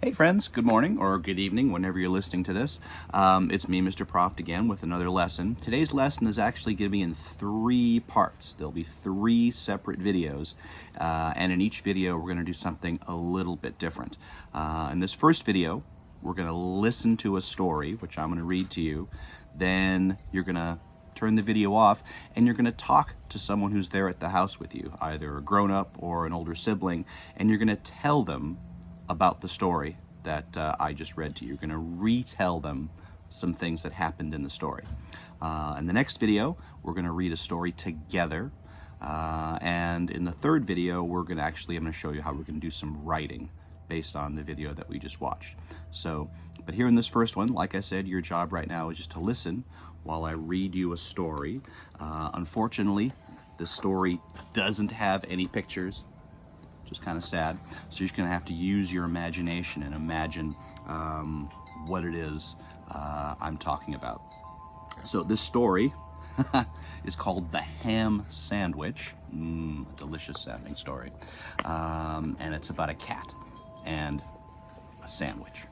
Hey friends, good morning or good evening whenever you're listening to this. It's me, Mr. Proft, again with another lesson. Today's lesson is actually going to be in 3 parts. There'll be 3 separate videos, and in each video we're going to do something a little bit different. In this first video, we're going to listen to a story, which I'm going to read to you. Then you're going to turn the video off and you're going to talk to someone who's there at the house with you, either a grown-up or an older sibling, and you're going to tell them about the story that I just read to you. You're going to retell them some things that happened in the story. In the next video, we're going to read a story together. And in the third video, I'm going to show you how we're going to do some writing based on the video that we just watched. But here in this first one, like I said, your job right now is just to listen while I read you a story. Unfortunately, the story doesn't have any pictures, which is kind of sad. So you're just going to have to use your imagination and imagine what it is I'm talking about. So this story is called The Ham Sandwich. Delicious sounding story. And it's about a cat and a sandwich.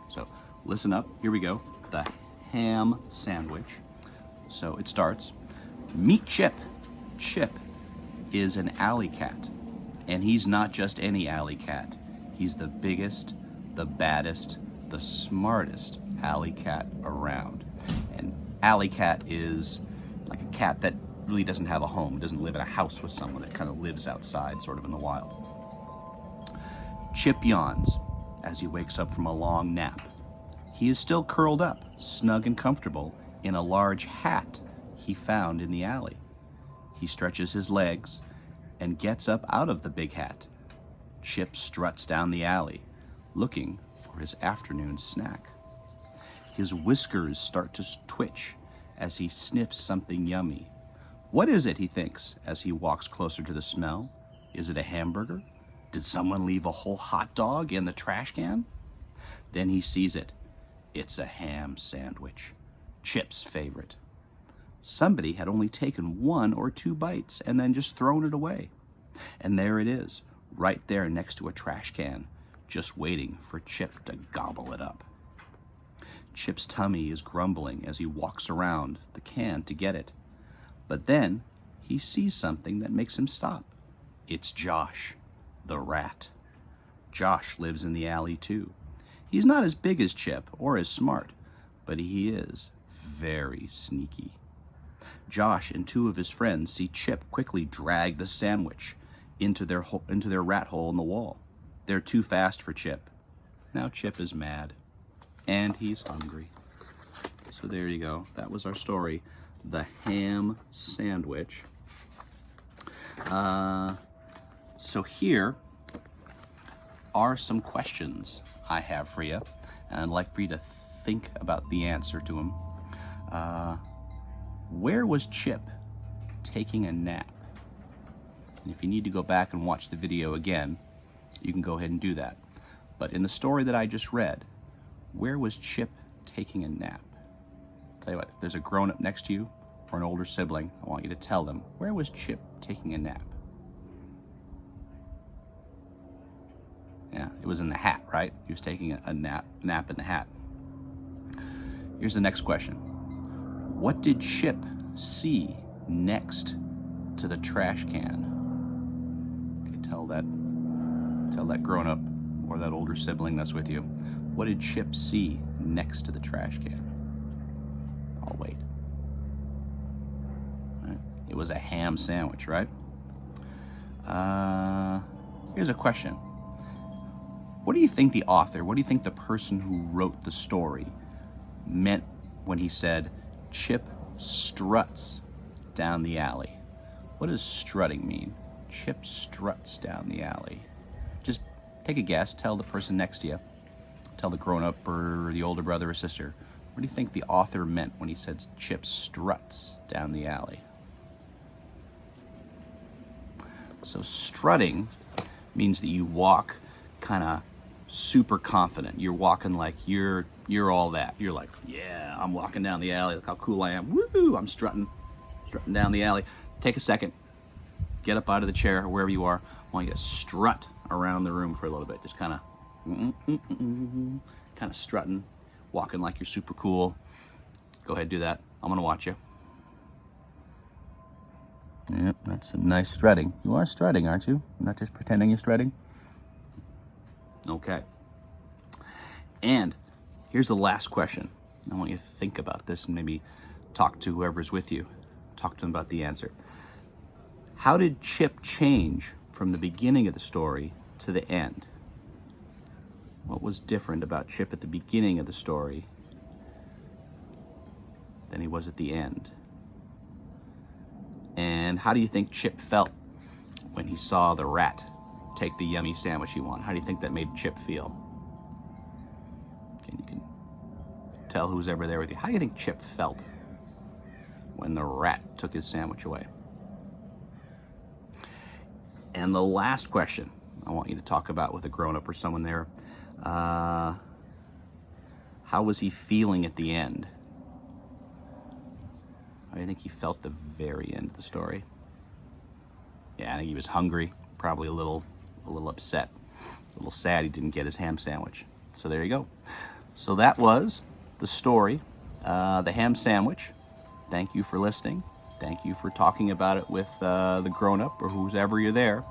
So listen up, here we go. The Ham Sandwich. So it starts, meet Chip. Chip is an alley cat. And he's not just any alley cat. He's the biggest, the baddest, the smartest alley cat around. And alley cat is like a cat that really doesn't have a home. It doesn't live in a house with someone. It kind of lives outside, sort of in the wild. Chip yawns as he wakes up from a long nap. He is still curled up, snug and comfortable, in a large hat he found in the alley. He stretches his legs and gets up out of the big hat. Chip struts down the alley, looking for his afternoon snack. His whiskers start to twitch as he sniffs something yummy. What is it, he thinks, as he walks closer to the smell? Is it a hamburger? Did someone leave a whole hot dog in the trash can? Then he sees it. It's a ham sandwich, Chip's favorite. Somebody had only taken 1 or 2 bites and then just thrown it away. And there it is, right there next to a trash can, just waiting for Chip to gobble it up. Chip's tummy is grumbling as he walks around the can to get it. But then he sees something that makes him stop. It's Josh, the rat. Josh lives in the alley too. He's not as big as Chip or as smart, but he is very sneaky. Josh and 2 of his friends see Chip quickly drag the sandwich into their rat hole in the wall. They're too fast for Chip. Now Chip is mad, and he's hungry. So there you go. That was our story, The Ham Sandwich. So here are some questions I have for you, and I'd like for you to think about the answer to them. Where was Chip taking a nap? And if you need to go back and watch the video again, you can go ahead and do that. But in the story that I just read, where was Chip taking a nap? Tell you what, if there's a grown-up next to you or an older sibling, I want you to tell them, where was Chip taking a nap? Yeah, it was in the hat, right? He was taking a nap in the hat. Here's the next question. What did Chip see next to the trash can? Okay, tell that grown-up or that older sibling that's with you. What did Chip see next to the trash can? I'll wait. All right. It was a ham sandwich, right? Here's a question. What do you think the author, what do you think the person who wrote the story meant when he said, Chip struts down the alley? What does strutting mean? Chip struts down the alley. Just take a guess. Tell the person next to you. Tell the grown-up or the older brother or sister. What do you think the author meant when he said Chip struts down the alley? So strutting means that you walk kind of super confident. You're walking like you're all that. You're like, yeah, I'm walking down the alley. Look how cool I am. Woo! I'm strutting down the alley. Take a second. Get up out of the chair or wherever you are. I want you to strut around the room for a little bit. Just kind of Kind of strutting, walking like you're super cool. Go ahead, do that. I'm gonna watch you. Yep, that's some nice strutting. You are strutting, aren't you? Not just pretending you're strutting? Okay. And here's the last question. I want you to think about this and maybe talk to whoever's with you. Talk to them about the answer. How did Chip change from the beginning of the story to the end? What was different about Chip at the beginning of the story than he was at the end? And how do you think Chip felt when he saw the rat take the yummy sandwich he wanted? How do you think that made Chip feel? And you can tell who's ever there with you. How do you think Chip felt when the rat took his sandwich away? And the last question I want you to talk about with a grown-up or someone there, how was he feeling at the end? How do you think he felt at the very end of the story? Yeah, I think he was hungry, probably a little upset, a little sad he didn't get his ham sandwich. So there you go. So that was the story, The Ham Sandwich. Thank you for listening. Thank you for talking about it with the grown-up or who's ever you're there.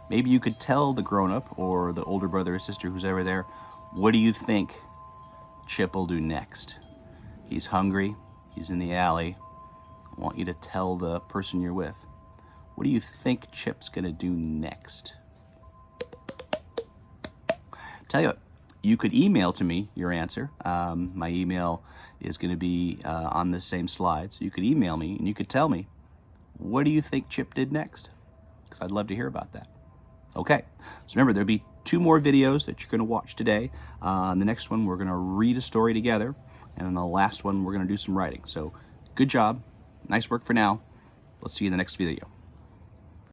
Maybe you could tell the grown-up or the older brother or sister who's ever there, what do you think Chip will do next? He's hungry. He's in the alley. I want you to tell the person you're with, what do you think Chip's going to do next? Tell you what, you could email to me your answer. My email is going to be on the same slide. So you could email me and you could tell me, what do you think Chip did next? Because I'd love to hear about that. Okay, so remember, there'll be 2 more videos that you're going to watch today. In the next one, we're going to read a story together. And in the last one, we're going to do some writing. So good job. Nice work for now. Let's see you in the next video.